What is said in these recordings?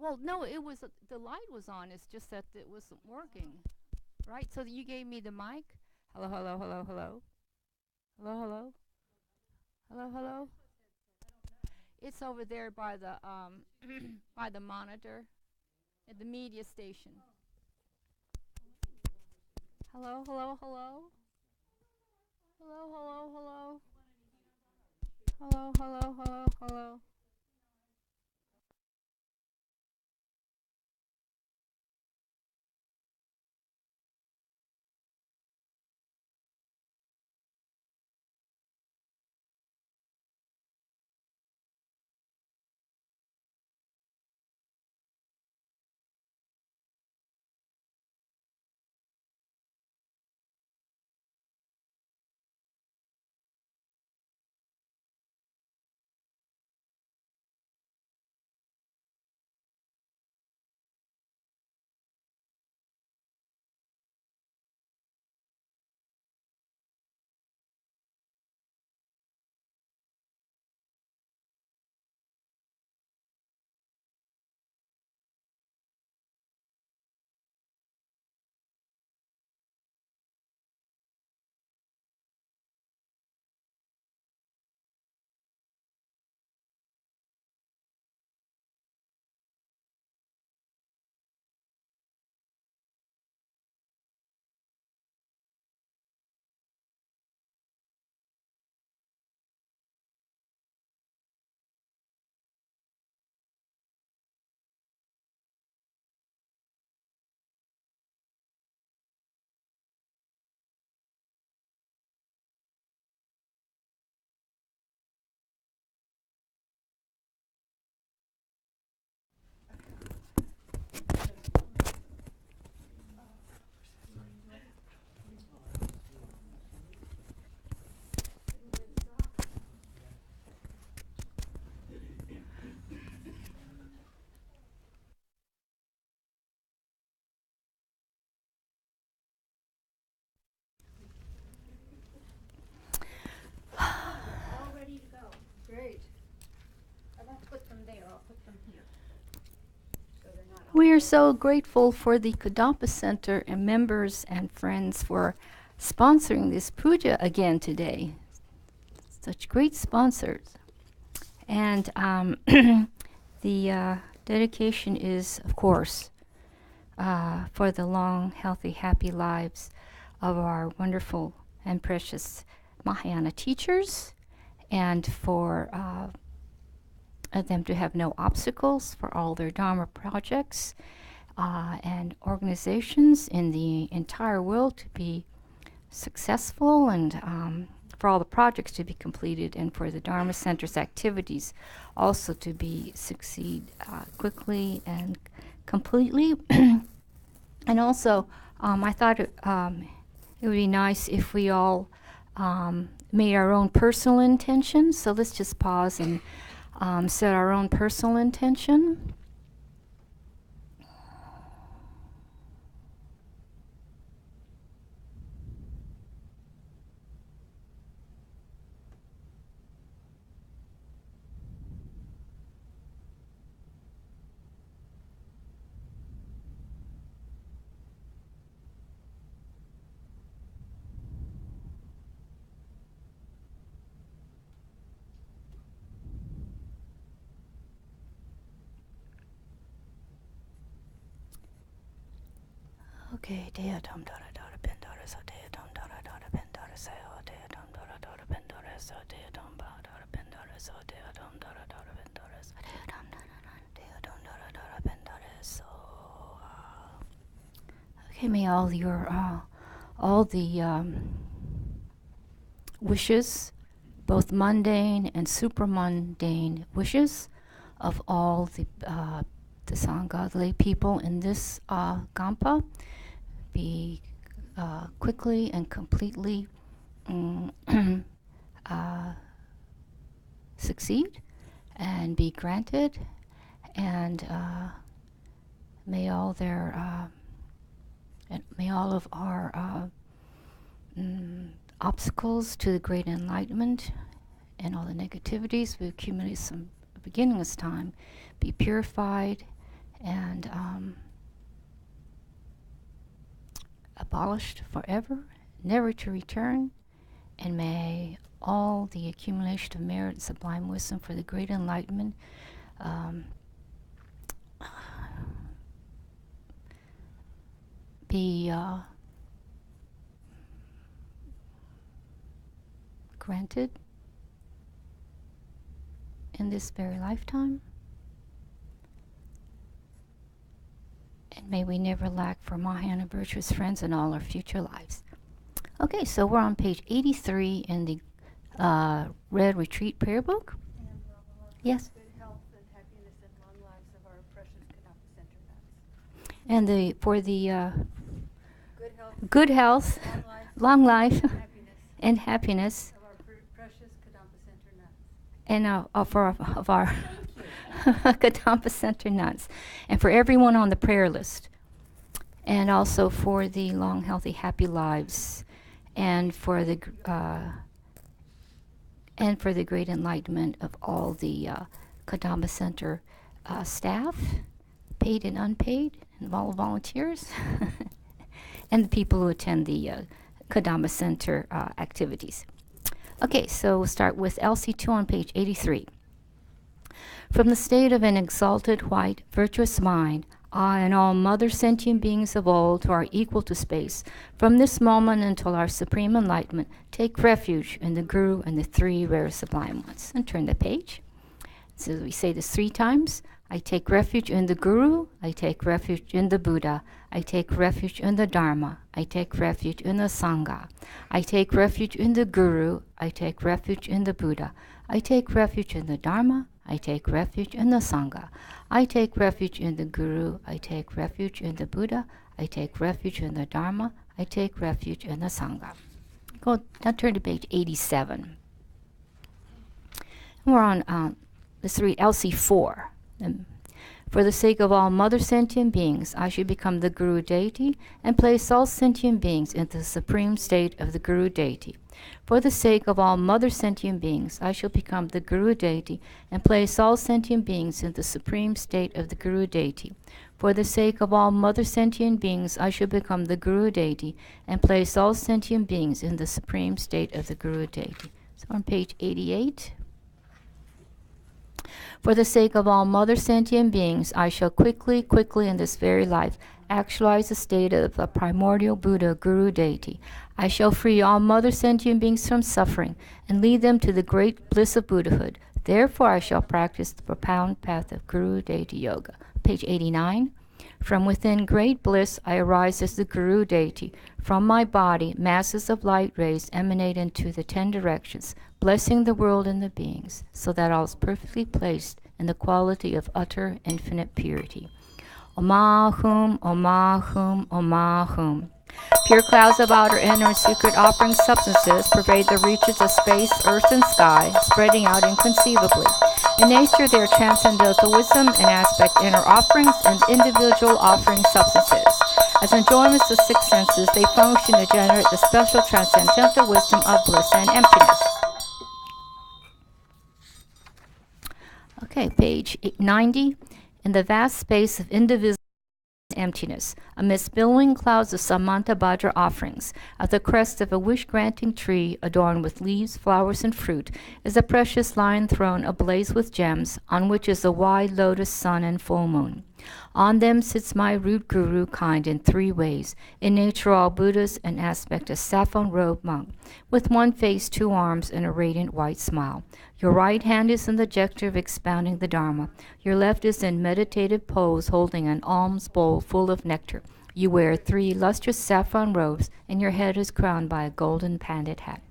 Well, no, it was the light was on. It's just that it wasn't working, right? So you gave me the mic. Hello, hello, hello, hello, hello, hello, hello, hello. It's over there by the by the monitor at the media station. Hello, hello, hello, hello, hello, hello, hello, hello, hello, hello. All ready to go. Great. I won't put them there. I'll put them here. So they're not. We are so grateful for the Kadampa Center and members and friends for sponsoring this puja again today. Such great sponsors. And the dedication is, of course, for the long, healthy, happy lives of our wonderful and precious Mahayana teachers, and for them to have no obstacles for all their Dharma projects and organizations in the entire world to be successful, and for all the projects to be completed, and for the Dharma Center's activities also to be succeed quickly and completely. And also, I thought it would be nice if we all made our own personal intentions. So let's just pause and set our own personal intention. Okay, dea dum dara dara ben dara so dea dum dara dara ben dara se o dea dum dara dara ben dara so dea dum ba dara ben dara so dea dum dara dara ben dara so dea dum dara dara ben dara so. Okay, may all the wishes, both mundane and supramundane wishes of all the Sangha, the lay people in this Gampa, be quickly and completely succeed and be granted, and may all of our obstacles to the great enlightenment and all the negativities we accumulated from the beginning of this time be purified and abolished forever, never to return. And may all the accumulation of merit and sublime wisdom for the great enlightenment be granted in this very lifetime. And may we never lack for Mahayana virtuous friends in all our future lives. Okay, so we're on page 83 in the Red Retreat Prayer Book. Yes? Good health and happiness and long lives of our precious Kadampa Center nuns. And for the Good health, long life, happiness and happiness, of our precious Kadampa Center nuns. and of our Kadampa Center nuns, and for everyone on the prayer list, and also for the long, healthy, happy lives, and for the great enlightenment of all the Kadampa Center staff, paid and unpaid, and all volunteers, and the people who attend the Kadampa Center activities. Okay, so we'll start with LC2 on page 83. From the state of an exalted, white, virtuous mind, I and all mother sentient beings of old who are equal to space, from this moment until our supreme enlightenment, take refuge in the Guru and the three rare sublime ones. And turn the page. So we say this 3 times. I take refuge in the Guru, I take refuge in the Buddha, I take refuge in the Dharma, I take refuge in the Sangha. I take refuge in the Guru, I take refuge in the Buddha, I take refuge in the Dharma, I take refuge in the Sangha. I take refuge in the Guru, I take refuge in the Buddha, I take refuge in the Dharma, I take refuge in the Sangha. Now turn to page 87. We're on, let's read LC4. For the sake of all mother sentient beings, I should become the Guru deity and place all sentient beings into the supreme state of the Guru deity. For the sake of all mother sentient beings, I shall become the Guru deity and place all sentient beings in the supreme state of the Guru deity. For the sake of all mother sentient beings, I shall become the Guru deity and place all sentient beings in the supreme state of the Guru deity. So on page 88. For the sake of all mother sentient beings, I shall quickly in this very life actualize the state of the primordial Buddha Guru deity. I shall free all mother sentient beings from suffering and lead them to the great bliss of Buddhahood. Therefore I shall practice the profound path of Guru deity yoga. Page 89. From within great bliss I arise as the Guru deity. From my body, masses of light rays emanate into the 10 directions, blessing the world and the beings, so that all is perfectly placed in the quality of utter infinite purity. Omahum, Omahum, Omahum. Pure clouds of outer, inner, and secret offering substances pervade the reaches of space, earth, and sky, spreading out inconceivably. In nature, they are transcendental wisdom and aspect inner offerings and individual offering substances. As enjoyments of 6 senses, they function to generate the special transcendental wisdom of bliss and emptiness. Okay, page 90. In the vast space of indivisible emptiness, amidst billowing clouds of Samanta Bhadra offerings, at the crest of a wish-granting tree adorned with leaves, flowers, and fruit, is a precious lion throne ablaze with gems, on which is a wide lotus sun and full moon. On them sits my root Guru, kind in 3 ways, in nature all Buddhas, and aspect a saffron-robed monk, with 1 face, 2 arms, and a radiant white smile. Your right hand is in the gesture of expounding the Dharma. Your left is in meditative pose, holding an alms bowl full of nectar. You wear 3 lustrous saffron robes, and your head is crowned by a golden pandit hat.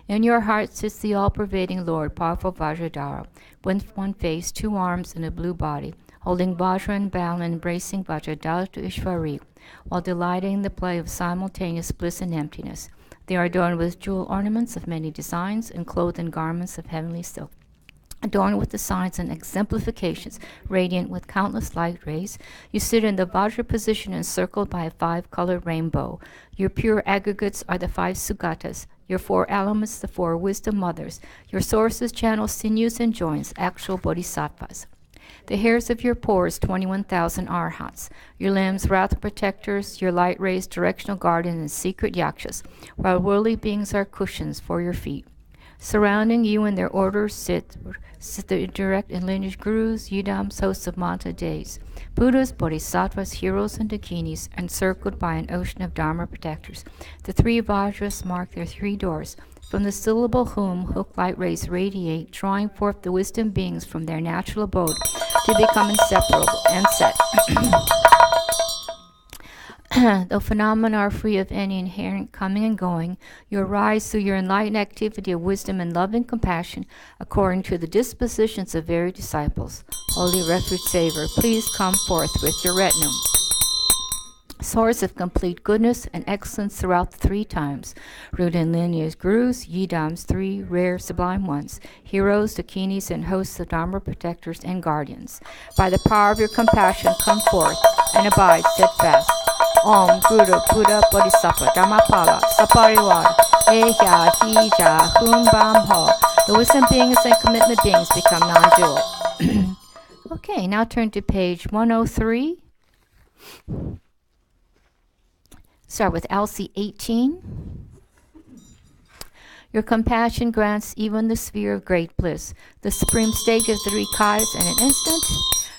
In your heart sits the all-pervading Lord, powerful Vajradhara, with 1 face, 2 arms, and a blue body, holding Vajra and Bal and embracing Vajradhara to Ishvari, while delighting in the play of simultaneous bliss and emptiness. They are adorned with jewel ornaments of many designs and clothed in garments of heavenly silk, adorned with the signs and exemplifications, radiant with countless light rays. You sit in the Vajra position encircled by a 5-colored rainbow. Your pure aggregates are the 5 Sugatas, your 4 elements, the 4 wisdom mothers. Your sources, channels, sinews, and joints, actual bodhisattvas. The hairs of your pores, 21,000 arhats. Your limbs, wrath protectors. Your light rays, directional guardian and secret yakshas, while worldly beings are cushions for your feet. Surrounding you in their orders sit the direct and lineage gurus, yidams, hosts of manta days, Buddhas, bodhisattvas, heroes, and dakinis, encircled by an ocean of dharma protectors. The three vajras mark their three doors. From the syllable whom hook light rays radiate, drawing forth the wisdom beings from their natural abode to become inseparable and set. Though phenomena are free of any inherent coming and going, you arise through your enlightened activity of wisdom and love and compassion, according to the dispositions of varied disciples. Holy Refuge Savior, please come forth with your retinue. Source of complete goodness and excellence throughout the three times. Root and lineage gurus, yidams, three rare sublime ones, heroes, dakinis, and hosts of dharma protectors and guardians. By the power of your compassion, come forth and abide steadfast. Om Guru Buddha Bodhisattva Dhammapala Sapariwara Ehya Hija Hun Bam Ho. The wisdom beings and commitment beings become non-dual. Okay, now turn to page 103. Start with LC 18. Your compassion grants even the sphere of great bliss, the supreme stage of the three kayas in an instant.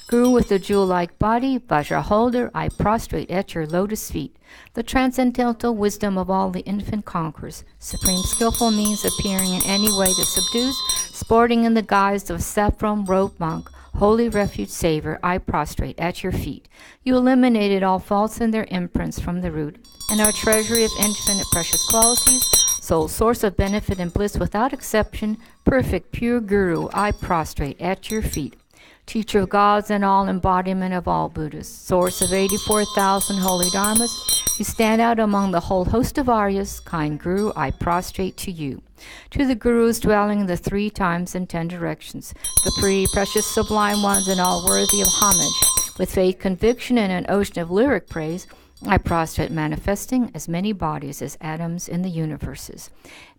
Guru with the jewel-like body, Vajra holder, I prostrate at your lotus feet. The transcendental wisdom of all the infant conquerors, supreme skillful means appearing in any way that subdues, sporting in the guise of saffron robed monk, holy refuge savior, I prostrate at your feet. You eliminated all faults and their imprints from the root, and our treasury of infinite precious qualities, sole source of benefit and bliss without exception, perfect pure Guru, I prostrate at your feet. Teacher of gods and all embodiment of all Buddhas, source of 84,000 holy dharmas, you stand out among the whole host of Aryas, kind Guru, I prostrate to you. To the Gurus dwelling in the three times and 10 directions, the three precious sublime ones and all worthy of homage, with faith, conviction, and an ocean of lyric praise, I prostrate manifesting as many bodies as atoms in the universes.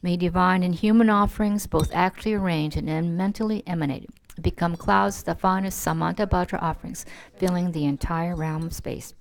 May divine and human offerings, both actually arranged and mentally emanated, become clouds, the finest Samanta Bhadra offerings, filling the entire realm of space.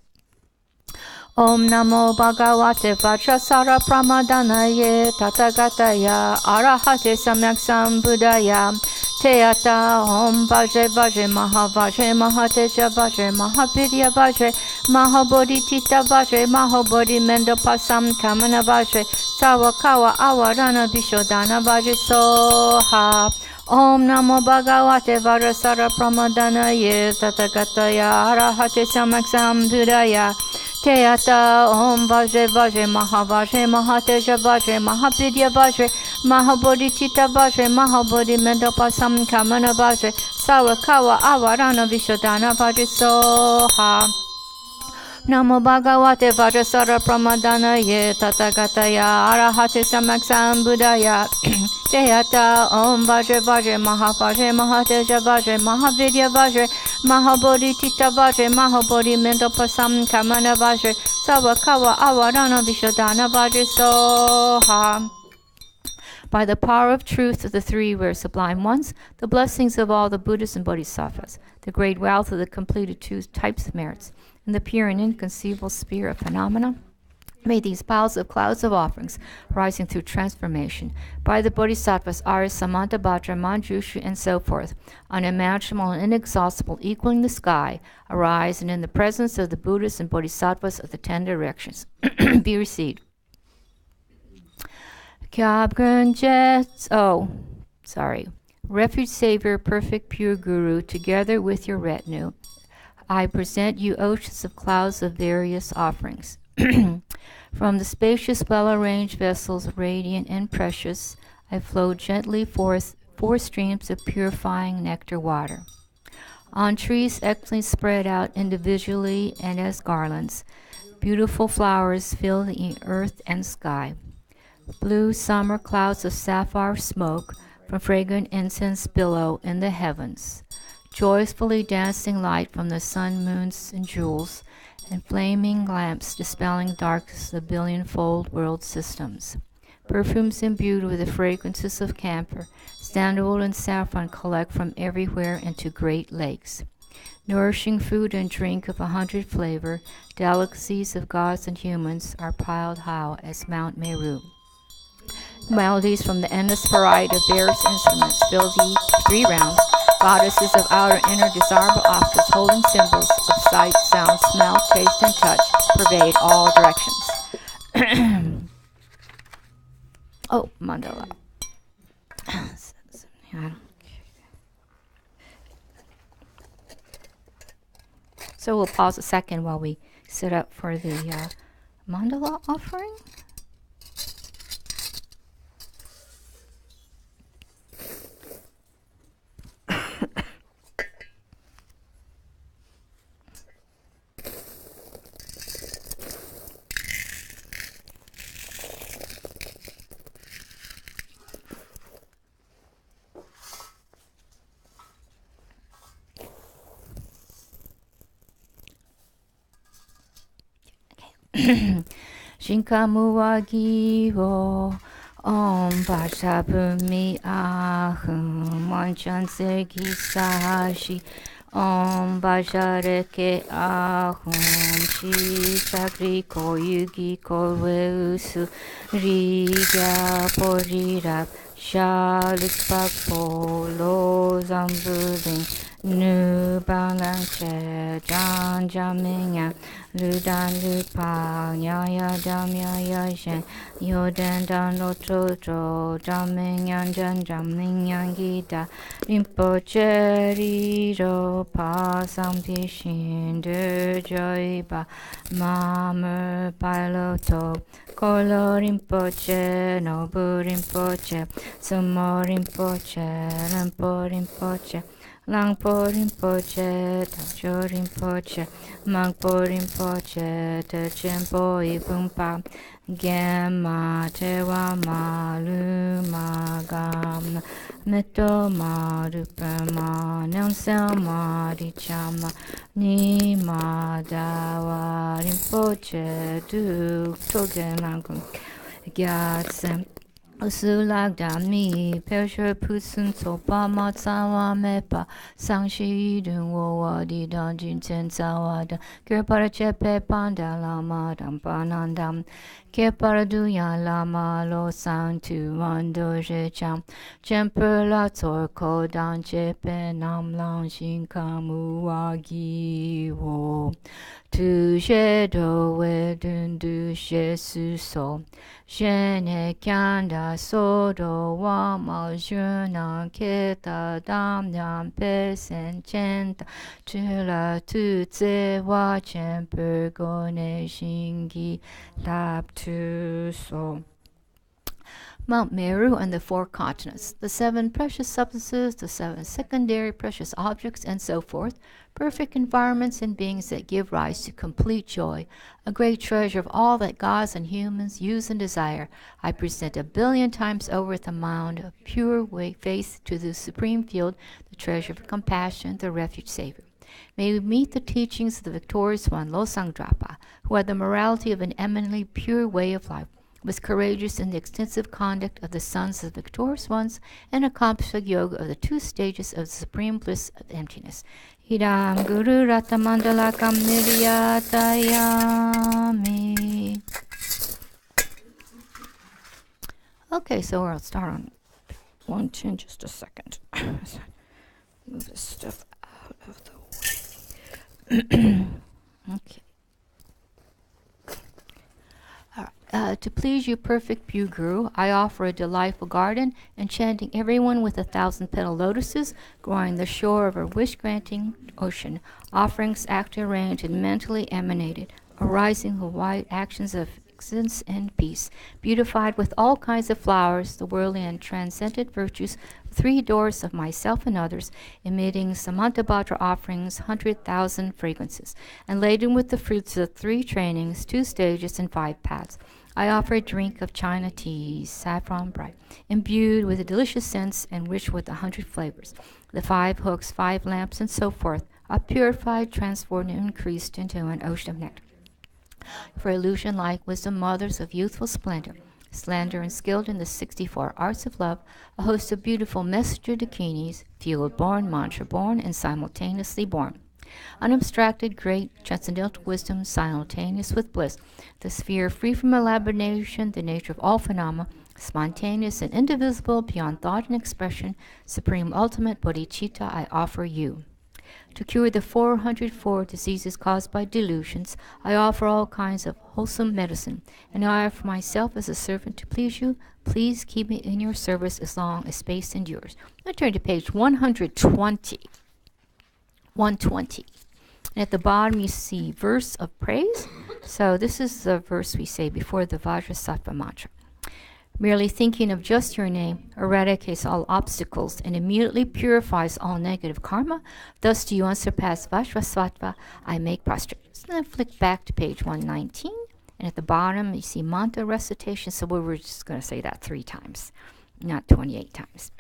Om Namo Bhagavate Vajrasara Pramadanaye Tathagataya Arahate Samyak Sambuddhaya Teata Om Vajre Vajre Mahavajre Mahateja Vajre Mahavidya Vajre Mahabodhitita Vajre Mahabodhi Mendopasam Kamana Vajre Sawakawa Avarana Vishodhana Vajre Soha. Om Namo Bhagavate Vajrasara Pramadanaye Tathagataya Arahate Samyak Sambuddhaya Teata Om Vajre Vajre Mahavajre Mahateja Vajre Mahavidya Vajre Mahabodhitita Vajre Mahabodhi Mendopasam Kamana Vajre Sawakawa Avarana Vishodhana Vajre Soha. Namo Bhagavate Vajrasara Pramadanaye Tathagataya Arahate Samyak Sambuddhaya Teata Om Vajre Vajre Mahavajre Mahateja Vajre Mahavidya Vajre Mahabodhitita Vajre Mahabodhi Mendopasam Kamana Vajre Sawakawa Avarana Vishodhana Vajre Soha. By the power of truth of the three rare sublime ones, the blessings of all the Buddhas and Bodhisattvas, the great wealth of the completed two types of merits, and the pure and inconceivable sphere of phenomena, may these piles of clouds of offerings, rising through transformation, by the Bodhisattvas, Arya, Samantabhadra, Manjusha, and so forth, unimaginable and inexhaustible, equaling the sky, arise, and in the presence of the Buddhas and Bodhisattvas of the 10 directions, be received. Refuge Savior, perfect pure Guru, together with your retinue, I present you oceans of clouds of various offerings. From the spacious, well-arranged vessels, radiant and precious, I flow gently forth 4 streams of purifying nectar water. On trees excellently spread out individually and as garlands, beautiful flowers fill the earth and sky. Blue summer clouds of sapphire smoke from fragrant incense billow in the heavens. Joyfully dancing light from the sun, moons, and jewels, and flaming lamps dispelling darkness of the billion-fold world systems. Perfumes imbued with the fragrances of camphor, sandalwood, and saffron collect from everywhere into great lakes. Nourishing food and drink of 100 flavor, delicacies of gods and humans are piled high as Mount Meru. Melodies from the endless variety of various instruments fill the 3 rounds. Goddesses of outer, inner, desirable octaves, holding symbols of sight, sound, smell, taste, and touch pervade all directions. Oh, mandala. So we'll pause a second while we set up for the mandala offering. Shinkamu wa gi wo om bashabumi ahum manchan segi sashi om bashareke ahum shi chakri koyugi korweusu rigya porirap shalik polo zambuling nu balang che jan jaminga ludan lupa nyaya damya shen yoden dan lo tro jamingan jan jamingan gita rinpoche riro pa sampi shin de joiba mamer piloto kolo rinpoche nobu rinpoche sumo rinpoche rinpo rinpoche Langpo Rinpoche, Tacho Rinpoche, Mangpo Rinpoche, Techempo Ipumpa, Gemma Tewa Maluma Gam, Meto Marupama, Nelsama Richama, Nima Dawa Rinpoche, Duk Togenangum, Gatsem. Usulagdami, Persha Pusun Sopa Matsawa Mepa, Sangshi Dun Wadi Danjin Tensawada, Kirpara Chepe Panda Lama Dampanandam, Kirpara Duya Lama Lo Sang Tu Mando Jecham, Chemper La Torko Dan Chepe Nam Lang Shinkamu Wagi Wo. Tu shedo wedun du shesu so shene kyanda sodo wa ma juna keta dam dam pesen chenta chula tu tse wa chen pergone shingi lap tu so. Mount Meru and the 4 continents, the 7 precious substances, the 7 secondary precious objects, and so forth, perfect environments and beings that give rise to complete joy, a great treasure of all that gods and humans use and desire. I present 1,000,000,000 times over the mound of pure faith to the supreme field, the treasure of compassion, the refuge savior. May we meet the teachings of the victorious one, Losang Drapa, who had the morality of an eminently pure way of life, was courageous in the extensive conduct of the sons of the victorious ones, and accomplished the yoga of the 2 stages of the supreme bliss of emptiness. Hidam Guru Rata Mandala Kam Niryatayami. Okay, so I'll start on 110 just a second. Move this stuff out of the way. Okay. To please you, perfect pure Guru, I offer a delightful garden, enchanting everyone with 1,000-petal lotuses growing the shore of a wish-granting ocean. Offerings acted, arranged, and mentally emanated, arising with wide actions of existence and peace, beautified with all kinds of flowers, the worldly and transcendent virtues, 3 doors of myself and others, emitting Samantabhadra offerings, 100,000 fragrances, and laden with the fruits of 3 trainings, 2 stages, and 5 paths. I offer a drink of China tea, saffron bright, imbued with a delicious scents and rich with 100 flavors. The 5 hooks, 5 lamps, and so forth are purified, transformed, and increased into an ocean of nectar. For illusion like wisdom, mothers of youthful splendor, slender and skilled in the 64 arts of love, a host of beautiful messenger dakinis, field born, mantra born, and simultaneously born. Unabstracted, great, transcendental wisdom, simultaneous with bliss. The sphere free from elaboration, the nature of all phenomena, spontaneous and indivisible, beyond thought and expression, supreme ultimate bodhicitta, I offer you. To cure the 404 diseases caused by delusions, I offer all kinds of wholesome medicine, and I offer myself as a servant to please you. Please keep me in your service as long as space endures. Now turn to page 120. 120. And at the bottom you see verse of praise. So this is the verse we say before the Vajrasattva mantra. Merely thinking of just your name eradicates all obstacles and immediately purifies all negative karma. Thus to you unsurpassed Vajrasattva, I make prostration. So then flick back to page 119. And at the bottom you see mantra recitation. So we were just going to say that 3 times, not 28 times.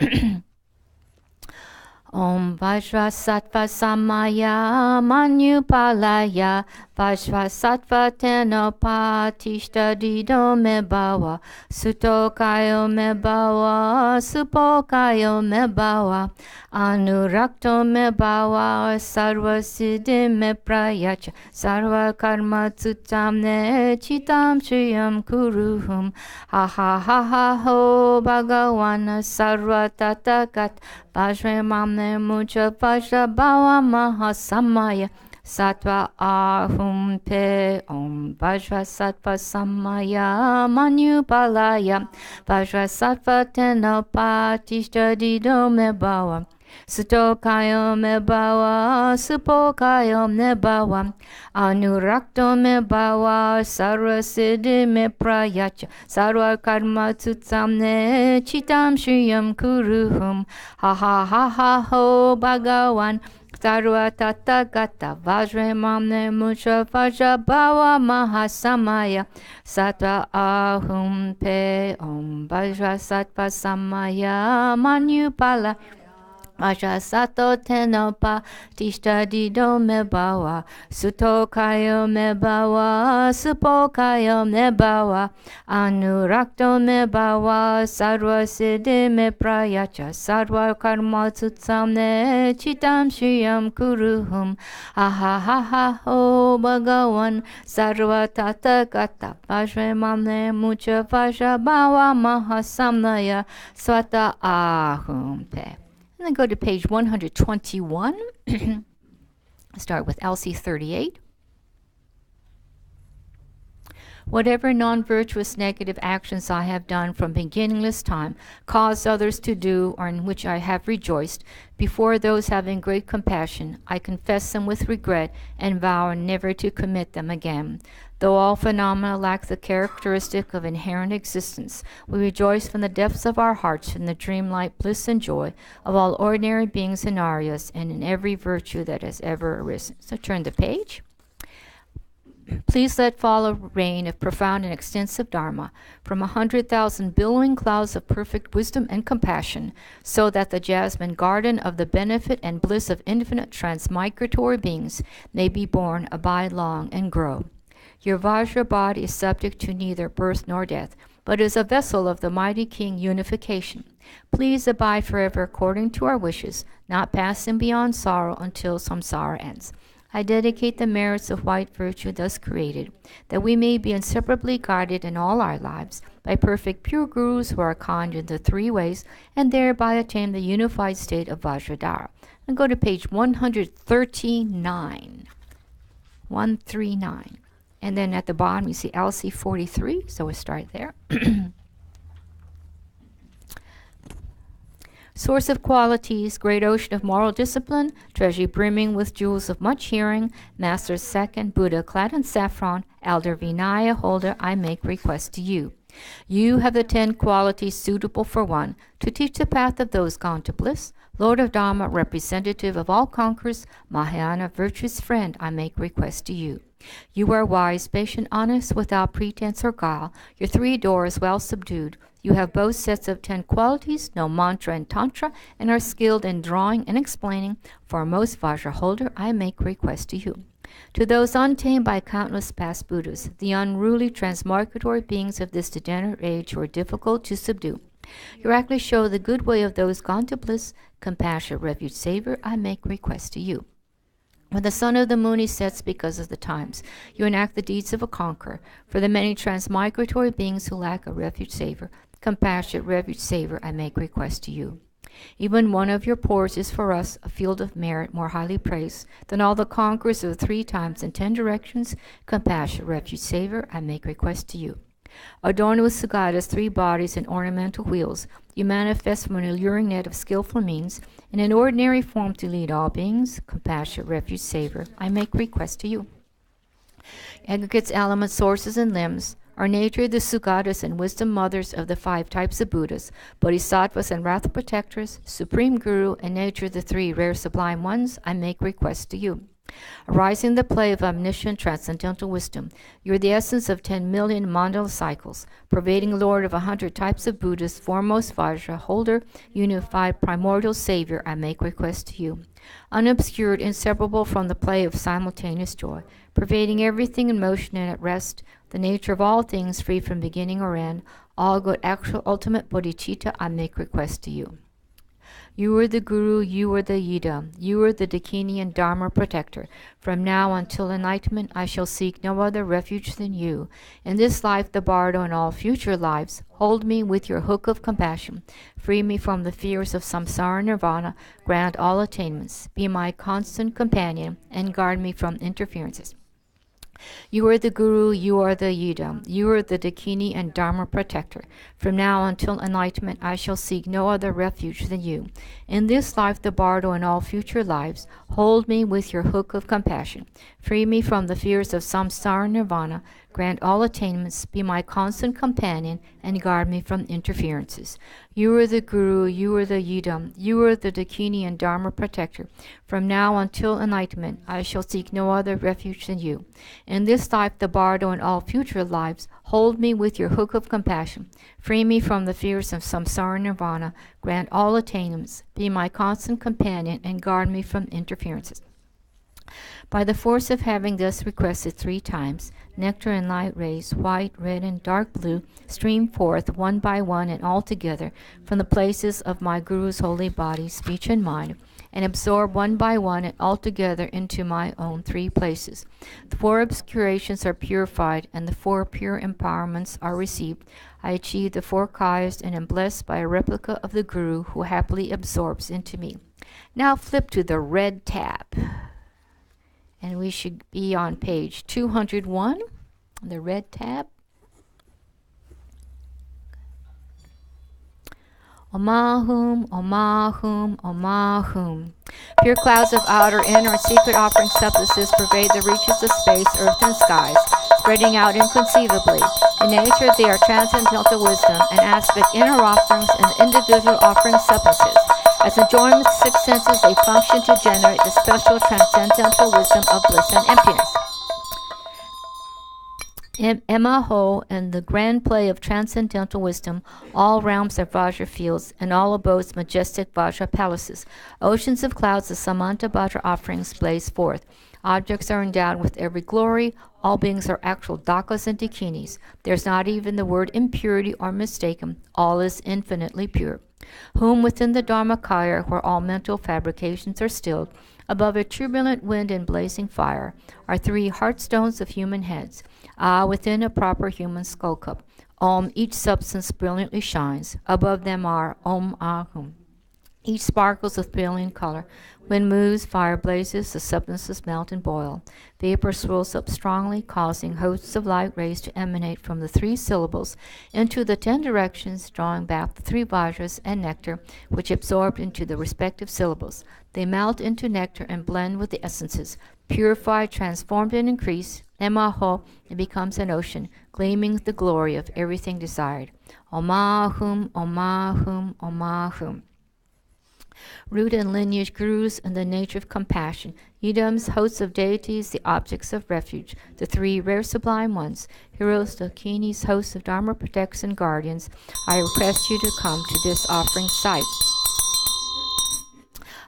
Om Vajrasattva Samaya Manupalaya Vajrasattva Tenopatishta Dido Mebawa Sutokayo Mebawa Supokayo Mebawa Anurakto Mebawa Sarva Siddhi Meprayacha Sarva Karma Tsutamne Chitam Shriyam Kuruhum Ha ha ha ha ho Bhagavana Sarva Tatakat Vajramamne Mucha Vajra Bhava Mahasamaya Sattva Ahum Pe Om Vajra Sattva Samaya Manupalaya Vajra Sattva Tenopatishta Dido Mebawa Sutokayo Mebawa Supokayo Mebawa Anurakto Mebawa Sarva Siddhi Meprayacha Sarva Karma Tsutamne Chitam Shriyam Kuruhum Ha ha ha ha ho Bhagavan Sarva Tathagata Vajramamne Mucha Vajra Bhava Mahasamaya Sattva Ahum Pe Om Vajra Sattva Samaya Manupala Vajrasattva Tenopa Tishta Dido Mebawa Sutokayo Mebawa Supokayo Mebawa Anurakto Mebawa Sarva Siddhi Meprayacha Sarva Karma Tsutamne Chitam Shriyam Kuruhum Ha ha ha ho Bhagavan Sarva Tathagata Vajramamne Mucha Vajra Bhava Mahasamnaya Swata Ahum Pe. And then go to page 121. Start with LC 38. Whatever non-virtuous negative actions I have done from beginningless time, caused others to do, or in which I have rejoiced, before those having great compassion, I confess them with regret and vow never to commit them again. Though all phenomena lack the characteristic of inherent existence, we rejoice from the depths of our hearts in the dreamlike bliss and joy of all ordinary beings and Aryas, and in every virtue that has ever arisen. So turn the page. Please let fall a rain of profound and extensive Dharma from 100,000 billowing clouds of perfect wisdom and compassion, so that the jasmine garden of the benefit and bliss of infinite transmigratory beings may be born, abide long, and grow. Your Vajra body is subject to neither birth nor death, but is a vessel of the mighty King Unification. Please abide forever according to our wishes, not passing beyond sorrow until samsara ends. I dedicate the merits of white virtue thus created, that we may be inseparably guided in all our lives by perfect pure gurus who are kind in the 3 ways, and thereby attain the unified state of Vajradhara. And go to page 139. 139. And then at the bottom you see LC 43, so we'll start there. Source of qualities, great ocean of moral discipline, treasury brimming with jewels of much hearing, Master second, Buddha clad in saffron, Elder Vinaya holder, I make request to you. You have the 10 qualities suitable for one, to teach the path of those gone to bliss. Lord of Dharma, representative of all conquerors, Mahayana virtuous friend, I make request to you. You are wise, patient, honest, without pretense or guile. Your 3 doors well subdued. You have both sets of 10 qualities, know mantra and tantra, and are skilled in drawing and explaining. For most Vajra holder, I make request to you. To those untamed by countless past Buddhas, the unruly transmigratory beings of this degenerate age who are difficult to subdue, you actually show the good way of those gone to bliss. Compassionate refuge savior, I make request to you. When the sun of the moon he sets because of the times, you enact the deeds of a conqueror. For the many transmigratory beings who lack a refuge saver, compassionate refuge saver, I make request to you. Even one of your pores is for us a field of merit more highly praised than all the conquerors of 3 times in 10 directions. Compassionate refuge saver, I make request to you. Adorned with Sugata's 3 bodies and ornamental wheels, you manifest from an alluring net of skillful means, in an ordinary form to lead all beings. Compassionate refuge saver, I make request to you. Aggregates, elements, sources, and limbs are nature, the Sugatas, and wisdom mothers of the 5 types of Buddhas, Bodhisattvas and wrath protectors, Supreme Guru, and nature, the 3 rare sublime ones, I make request to you. Arising the play of omniscient transcendental wisdom, you are the essence of 10 million mandala cycles, pervading Lord of 100 types of Buddhas, foremost Vajra, holder, unified, primordial Savior, I make request to you. Unobscured, inseparable from the play of simultaneous joy, pervading everything in motion and at rest, the nature of all things free from beginning or end, all good, actual, ultimate bodhicitta, I make request to you. You are the Guru, you are the Yidam, you are the Dakini and Dharma protector. From now until enlightenment, I shall seek no other refuge than you. In this life, the bardo, and all future lives, hold me with your hook of compassion. Free me from the fears of samsara nirvana, grant all attainments. Be my constant companion, and guard me from interferences. You are the Guru, you are the Yidam, you are the Dakini and Dharma protector. From now until enlightenment, I shall seek no other refuge than you. In this life, the bardo, and all future lives, hold me with your hook of compassion. Free me from the fears of samsara nirvana, grant all attainments, be my constant companion, and guard me from interferences. You are the Guru, you are the Yidam, you are the Dakini and Dharma protector. From now until enlightenment, I shall seek no other refuge than you. In this life, the bardo, and all future lives, hold me with your hook of compassion. Free me from the fears of samsara nirvana, grant all attainments, be my constant companion, and guard me from interferences. By the force of having thus requested 3 times, nectar and light rays, white, red, and dark blue, stream forth one by one and all together from the places of my Guru's holy body, speech, and mind, and absorb one by one and all together into my own 3 places. The 4 obscurations are purified, and the 4 pure empowerments are received. I achieve the 4 kayas and am blessed by a replica of the Guru who happily absorbs into me. Now flip to the red tab. And we should be on page 201, the red tab. Omahum, Omahum, Omahum. Pure clouds of outer, inner, and secret offering substances pervade the reaches of space, earth, and skies, spreading out inconceivably. In nature, they are transcendental wisdom and aspect inner offerings and individual offering substances. As enjoyment of 6 senses, they function to generate the special transcendental wisdom of bliss and emptiness. Emma Ho and the grand play of transcendental wisdom, all realms are Vajra fields, and all abodes majestic Vajra palaces. Oceans of clouds of Samanta Vajra offerings blaze forth. Objects are endowed with every glory. All beings are actual dakas and dakinis. There's not even the word impurity or mistaken. All is infinitely pure. Whom within the Dharmakaya, where all mental fabrications are stilled, above a turbulent wind and blazing fire, are 3 heartstones of human heads. Within a proper human skull cup, Om, each substance brilliantly shines. Above them are Om Ahum. Each sparkles with brilliant color. Wind moves, fire blazes, the substances melt and boil. Vapor swirls up strongly, causing hosts of light rays to emanate from the 3 syllables into the 10 directions, drawing back the 3 vajras and nectar, which absorbed into the respective syllables. They melt into nectar and blend with the essences. Purified, transformed, and increased, Emaho, it becomes an ocean, gleaming with the glory of everything desired. Omahum, Omahum, Omahum. Root and lineage, gurus, and the nature of compassion, Yidams, hosts of deities, the objects of refuge, the 3 rare sublime ones, heroes, dakinis, hosts of Dharma protectors and guardians, I request you to come to this offering site.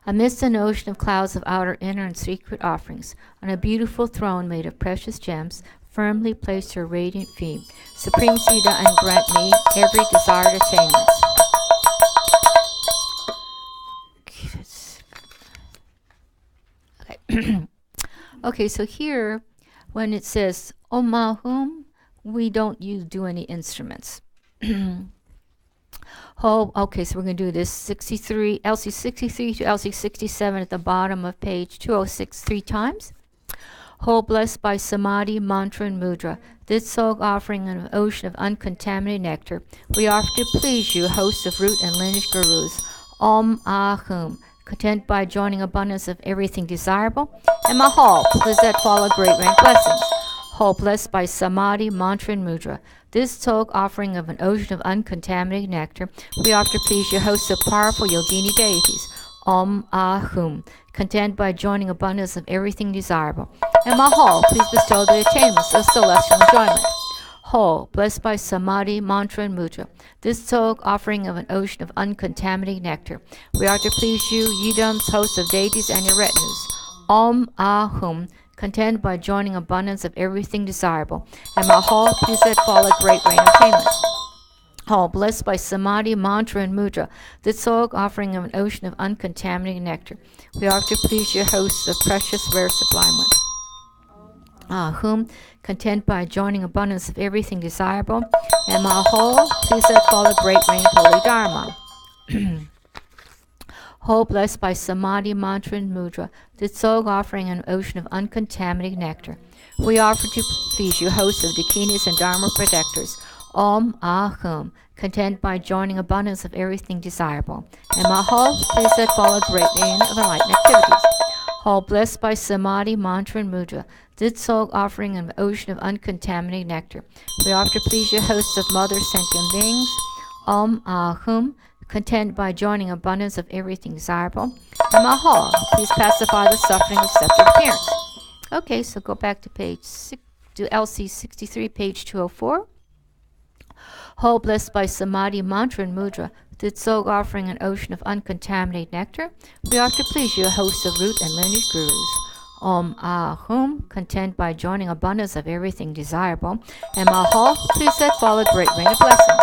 Amidst an ocean of clouds of outer, inner, and secret offerings, on a beautiful throne made of precious gems, firmly place your radiant feet. Supreme Siddha, and grant me every desired attainment. Okay. Okay, so here, when it says Om Ahum, we don't do any instruments. Okay, so we're going to do this 63, LC 63 to LC 67 at the bottom of page 206 3 times. Whole blessed by Samadhi, mantra, and mudra, this soul offering an ocean of uncontaminated nectar, we offer to please you, hosts of root and lineage gurus. Om Ahum, content by joining abundance of everything desirable, and Mahal, please that follow great rank blessings. Whole blessed by Samadhi, mantra, and mudra, this talk offering of an ocean of uncontaminated nectar, we offer to please your hosts of powerful yogini deities. Om Ahum, content by joining abundance of everything desirable. And Mahal, please bestow the attainments of celestial enjoyment. Whole, blessed by Samadhi, mantra, and mudra, this talk offering of an ocean of uncontaminated nectar, we are to please you, Yidams, hosts of deities, and your retinues. Om Ahum, content by joining abundance of everything desirable. And Mahal, please let fall a great rain of attainment. All blessed by Samadhi, mantra, and mudra, this soul offering of an ocean of uncontaminated nectar, we offer to please your hosts of precious, rare, sublime ones. Whom, content by joining abundance of everything desirable, and Mahal, please let fall a great rain of holy Dharma. Whole blessed by Samadhi, mantra, and mudra, this soul offering an ocean of uncontaminated nectar, we offer to please you, hosts of Dakinis and Dharma protectors. Om Ahum, content by joining abundance of everything desirable. And Mahal, please let fall a great rain of enlightened activities. All blessed by Samadhi, mantra, and mudra, this soul offering an ocean of uncontaminated nectar, we offer to please your hosts of mother sentient beings. Om Ahum, content by joining abundance of everything desirable. And Mahal, please pacify the suffering of separate appearance. Okay, so go back to to LC 63, page 204. Whole blessed by Samadhi, mantra, and mudra, this soul offering an ocean of uncontaminated nectar, we offer to please you, hosts of root and lineage gurus. Om Ahum, content by joining abundance of everything desirable. And Mahal, please let fall a great rain of blessings.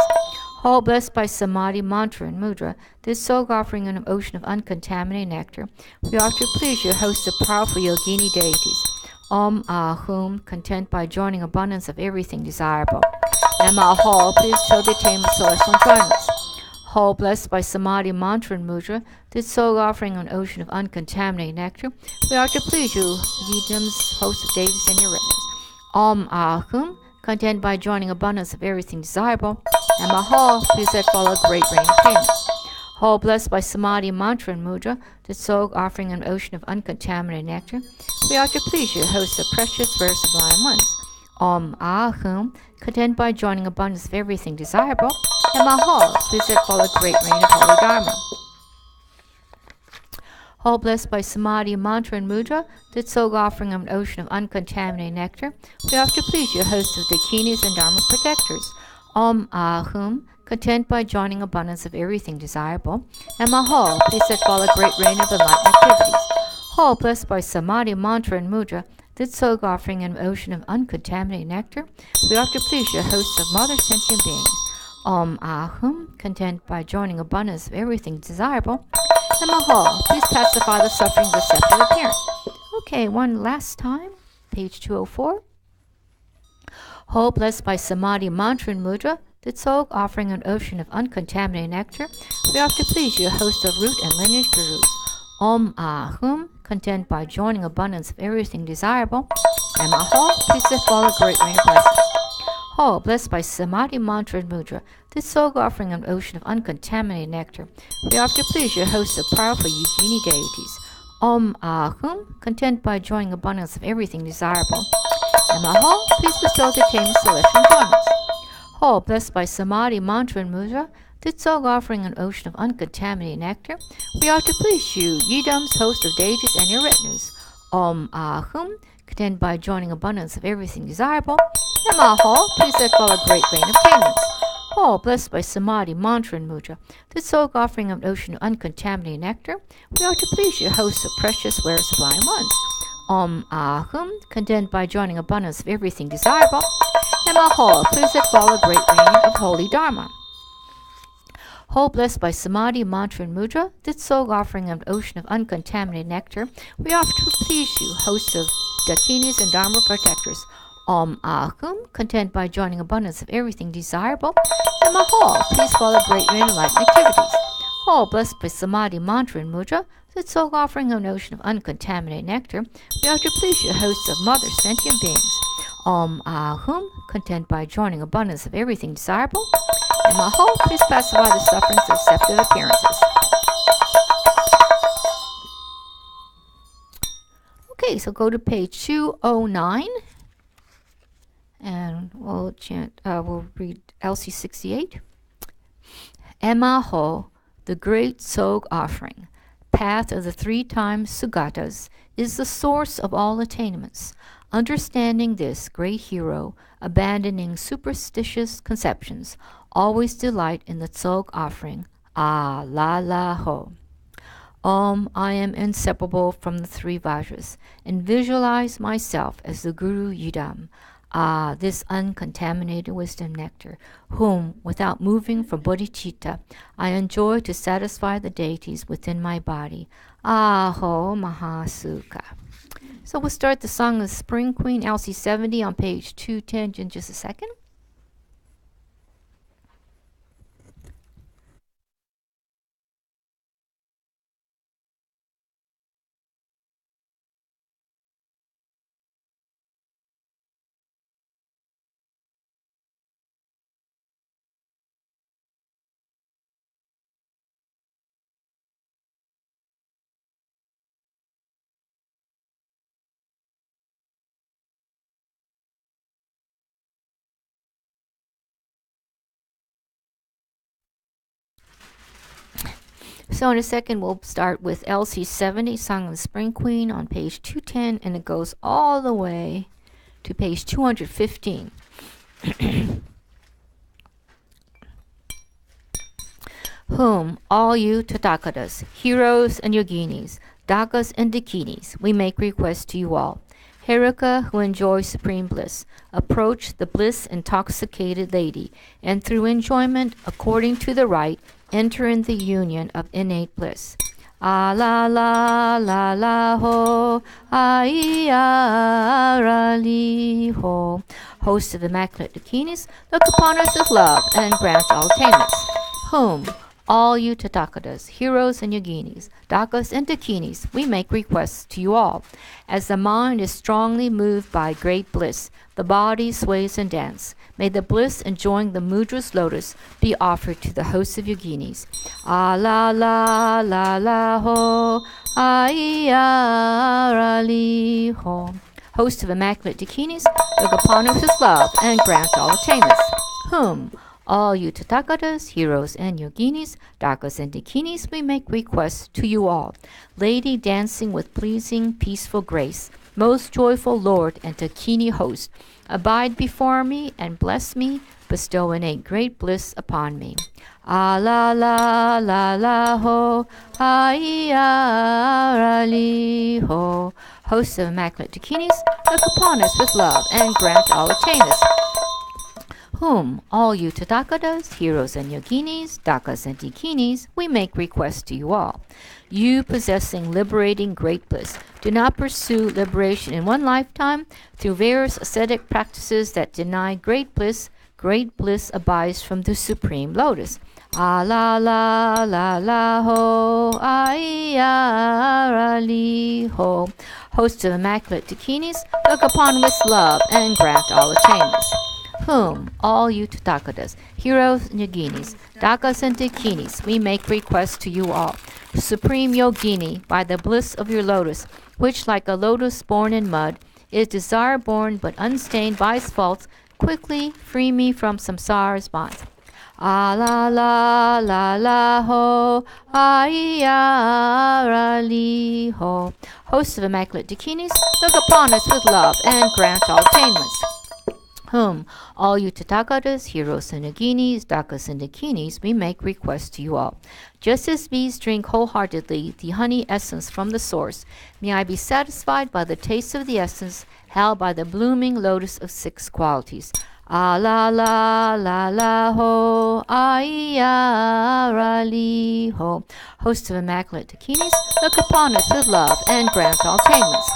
Whole blessed by Samadhi, mantra, and mudra, this soul offering an ocean of uncontaminated nectar, we offer to please you, hosts of powerful yogini deities. Om Ahum, content by joining abundance of everything desirable. And Mahal, please show the attainment of celestial enjoyments. Whole blessed by Samadhi, mantra, and mudra, this soul offering an ocean of uncontaminated nectar, we are to please you, Yidams, hosts of deities, and your retinues. Om Ahum, content by joining abundance of everything desirable. And Mahal, please let fall a great rain of attainments. Whole blessed by Samadhi, mantra, and mudra, this soul offering an ocean of uncontaminated nectar, we are to please you, hosts of precious, rare, sublime ones. Om Ahum, content by joining abundance of everything desirable. And Mahal, please let fall a great rain of holy Dharma. Whole blessed by Samadhi, mantra, and mudra, this soul offering of an ocean of uncontaminated nectar, we offer to please you, hosts of Dakinis and Dharma protectors. Om Ahum, content by joining abundance of everything desirable. And Mahal, please let fall a great rain of enlightened activities. Whole blessed by Samadhi, mantra, and mudra, this soul offering an ocean of uncontaminated nectar, we offer to please you, hosts of mother sentient beings. Om Ahum, content by joining abundance of everything desirable. And Mahal, please pacify the suffering of deceptive appearance. Okay, one last time, page 204. Whole blessed by Samadhi, mantra, and mudra, the soul offering an ocean of uncontaminated nectar, we offer to please you, host of root and lineage gurus. Om Ahum, content by joining abundance of everything desirable. And Mahal, please let fall a great rain of blessings. Whole blessed by Samadhi, mantra, and mudra, this soul offering an ocean of uncontaminated nectar, we offer to please you, hosts of powerful yogini deities. Om Ahum, content by joining abundance of everything desirable. And Mahal, please bestow the attainment of celestial enjoyments. Whole blessed by Samadhi, mantra, and mudra, this soul offering an ocean of uncontaminated nectar, we offer to please you, Yidams, host of deities, and your retinues. Om Ahum, content by joining abundance of everything desirable. And Mahal, please let fall a great rain of attainments. Whole blessed by Samadhi, mantra, and mudra, this soul offering an ocean of uncontaminated nectar, we offer to please you, hosts of precious, rare, sublime ones. Om Ahum, content by joining abundance of everything desirable. And Mahal, please let fall a great rain of holy Dharma. Whole blessed by Samadhi, mantra, and mudra, this soul offering an ocean of uncontaminated nectar, we offer to please you, hosts of dakinis, and dharma protectors. Om Ahum, content by joining abundance of everything desirable. And Mahal, please follow great rain and light activities. Ho, blessed by Samadhi, mantra, and mudra, the soul offering a notion of uncontaminated nectar, we are to please you, hosts of mother sentient beings. Om Ahum, content by joining abundance of everything desirable. And Mahal, please pacify the sufferings of deceptive appearances. Okay, so go to page 209. And we'll chant. We'll read LC 68. Emaho, the great Sog offering, path of the 3 times Sugatas, is the source of all attainments. Understanding this, great hero, abandoning superstitious conceptions, always delight in the Sog offering. Ah, la la ho. Om, I am inseparable from the 3 Vajras, and visualize myself as the Guru Yidam. Ah, this uncontaminated wisdom nectar, whom, without moving from bodhicitta, I enjoy to satisfy the deities within my body. Aho Mahasukha. So we'll start the Song of the Spring Queen, LC 70, on page 210 in just a second. So in a second, we'll start with LC 70, Song of the Spring Queen, on page 210, and it goes all the way to page 215. Whom, all you Tathagatas, heroes and yoginis, dakas and dakinis, we make request to you all. Herika, who enjoys supreme bliss, approach the bliss-intoxicated lady, and through enjoyment, according to the right, enter in the union of innate bliss. Ah la la la la ho, ai ra li ho. Host of immaculate dakinis, look upon us with love and grant all attainments. Whom, all you Tathagatas, heroes and yoginis, dakas and dakinis, we make requests to you all. As the mind is strongly moved by great bliss, the body sways and dances. May the bliss enjoying the mudra's lotus be offered to the hosts of yoginis. Ah la la la la ho, ai ra li ho. Host of immaculate dakinis, look upon us with love and grant all attainments. Whom, all you Tathagatas, heroes and yoginis, dakas and dakinis, we make requests to you all. Lady dancing with pleasing, peaceful grace, most joyful Lord and dakini host, abide before me and bless me, bestow innate great bliss upon me. Ah la la la la ho, ai ra li ho. Host of immaculate dakinis, look upon us with love and grant all attainments. Whom, all you Tathagatas, heroes and yoginis, dakas and dakinis, we make request to you all. You possessing liberating great bliss, do not pursue liberation in one lifetime through various ascetic practices that deny great bliss. Great bliss abides from the supreme lotus. Ah la la la la ho, ai ra li ho. Host of immaculate dakinis, look upon with love and grant all attainments. Whom, all you Tathagatas, heroes and yoginis, dakas and dakinis, we make requests to you all. Supreme yogini, by the bliss of your lotus, which like a lotus born in mud, is desire born but unstained by its faults, quickly free me from samsara's bonds. Ah la la la la ho, ai ra li ho. Host of immaculate dakinis, look upon us with love and grant all attainments. Whom, all you Tathagatas, heroes and yoginis, dakas and dakinis, we make request to you all. Just as bees drink wholeheartedly the honey essence from the source, may I be satisfied by the taste of the essence held by the blooming lotus of 6 qualities. Ah la la la la ho, ai ra li ho. Host of immaculate dakinis, look upon us with love and grant all attainments.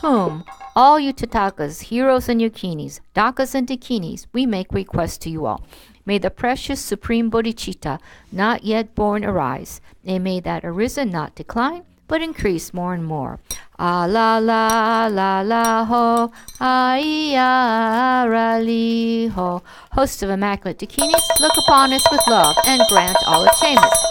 Whom, All you Tatakas, heroes and yoginis, dakas and dakinis, we make request to you all. May the precious supreme bodhicitta not yet born arise, and may that arisen not decline, but increase more and more. Ah la la la la ho, ra li ho. Host of immaculate dakinis, look upon us with love and grant all attainments.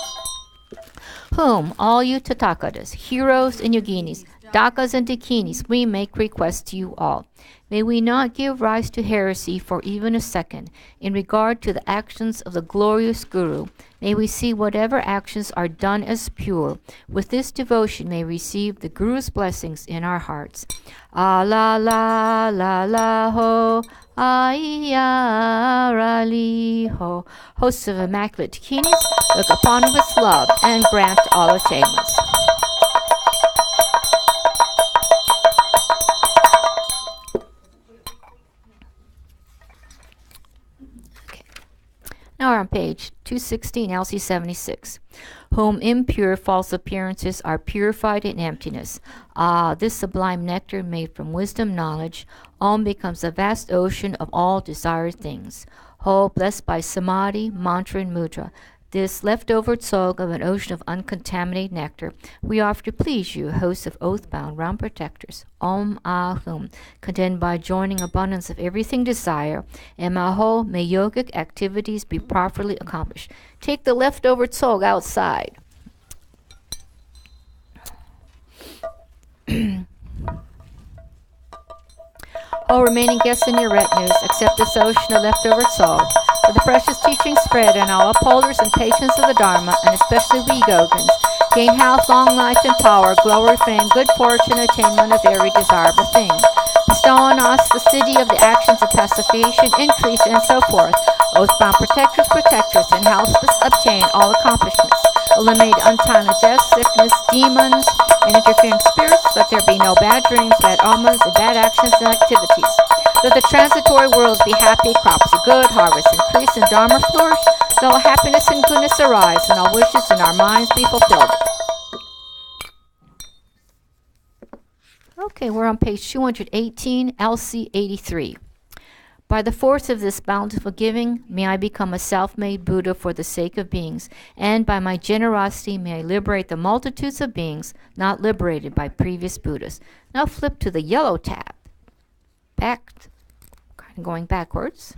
Whom, all you Tathagatas, heroes and yoginis, dakas and dakinis, we make request to you all. May we not give rise to heresy for even a second in regard to the actions of the glorious Guru. May we see whatever actions are done as pure. With this devotion may receive the Guru's blessings in our hearts. Ah la la la la ho, ra li ho. Hosts of immaculate dakinis, look upon us with love and grant all attainments. Now we're on page 216, LC 76. Whom impure false appearances are purified in emptiness. Ah, this sublime nectar made from wisdom knowledge, Om becomes a vast ocean of all desired things. Ho, blessed by samadhi, mantra, and mudra, this leftover tsog of an ocean of uncontaminated nectar, we offer to please you, hosts of oath-bound round protectors. Om Ahum, content by joining abundance of everything desire, and Maho, may yogic activities be properly accomplished. Take the leftover tsog outside. All remaining guests in your retinues, accept this ocean of leftover tsog. For the precious teaching spread, and all upholders and patrons of the Dharma, and especially we Yogins, gain health, long life, and power, glory, fame, good fortune, attainment of every desirable thing. Bestow on us the city of the actions of pacification, increase, and so forth. Oath-bound protectors, and health obtain all accomplishments. Eliminate untimely death, sickness, demons, and interfering spirits. Let there be no bad dreams, bad omens, and bad actions and activities. Let the transitory worlds be happy, crops of good, harvests increase, and Dharma flourish. Let all happiness and goodness arise, and all wishes in our minds be fulfilled. Okay, we're on page 218, LC 83. By the force of this bountiful giving, may I become a self-made Buddha for the sake of beings, and by my generosity may I liberate the multitudes of beings not liberated by previous Buddhas. Now flip to the yellow tab. Back, kind of going backwards.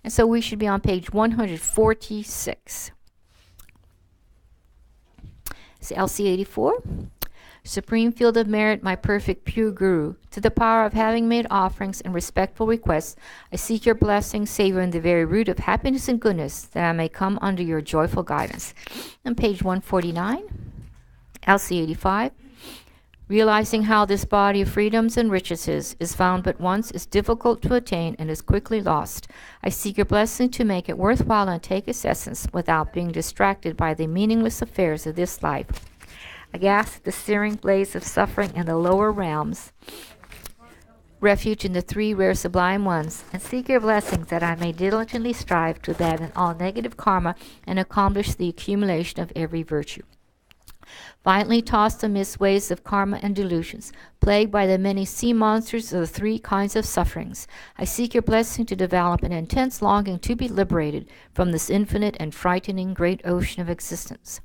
And so we should be on page 146. It's LC 84. Supreme field of merit, my perfect pure Guru, to the power of having made offerings and respectful requests, I seek your blessing, savoring the very root of happiness and goodness, that I may come under your joyful guidance. On page 149, LC 85. Realizing how this body of freedoms and riches is found but once, is difficult to attain, and is quickly lost, I seek your blessing to make it worthwhile and take its essence without being distracted by the meaningless affairs of this life. Aghast at the searing blaze of suffering in the lower realms, refuge in the three rare sublime ones, and seek your blessings that I may diligently strive to abandon all negative karma and accomplish the accumulation of every virtue. Violently tossed amidst waves of karma and delusions, plagued by the many sea monsters of the three kinds of sufferings, I seek your blessing to develop an intense longing to be liberated from this infinite and frightening great ocean of existence.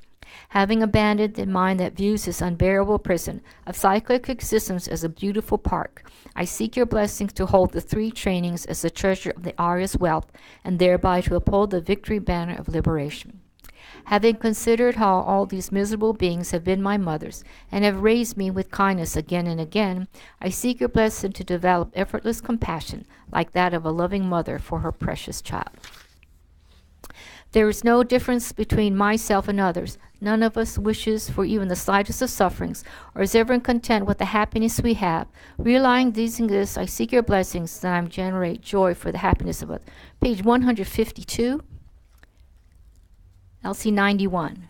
Having abandoned the mind that views this unbearable prison of cyclic existence as a beautiful park, I seek your blessings to hold the three trainings as the treasure of the Arya's wealth, and thereby to uphold the victory banner of liberation. Having considered how all these miserable beings have been my mothers, and have raised me with kindness again and again, I seek your blessing to develop effortless compassion, like that of a loving mother for her precious child. There is no difference between myself and others. None of us wishes for even the slightest of sufferings, or is ever content with the happiness we have. Realizing this, I seek your blessings that I generate joy for the happiness of others. Page 152, LC 91.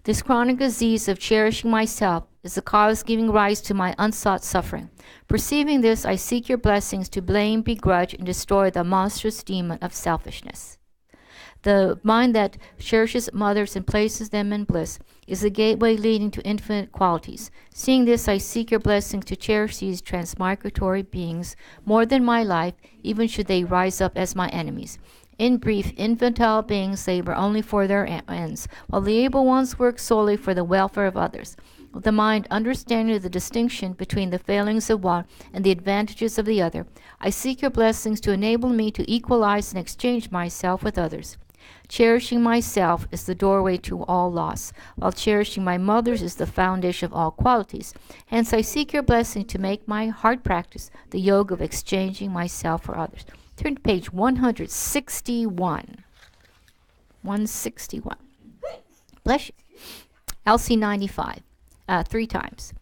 This chronic disease of cherishing myself is the cause giving rise to my unsought suffering. Perceiving this, I seek your blessings to blame, begrudge, and destroy the monstrous demon of selfishness. The mind that cherishes mothers and places them in bliss is the gateway leading to infinite qualities. Seeing this, I seek your blessings to cherish these transmigratory beings more than my life, even should they rise up as my enemies. In brief, infantile beings labor only for their ends, while the able ones work solely for the welfare of others. With the mind understanding the distinction between the failings of one and the advantages of the other, I seek your blessings to enable me to equalize and exchange myself with others. Cherishing myself is the doorway to all loss, while cherishing my mothers is the foundation of all qualities. Hence, I seek your blessing to make my heart practice the yoga of exchanging myself for others. Turn to page 161. 161. Bless you. LC 95. 3 times.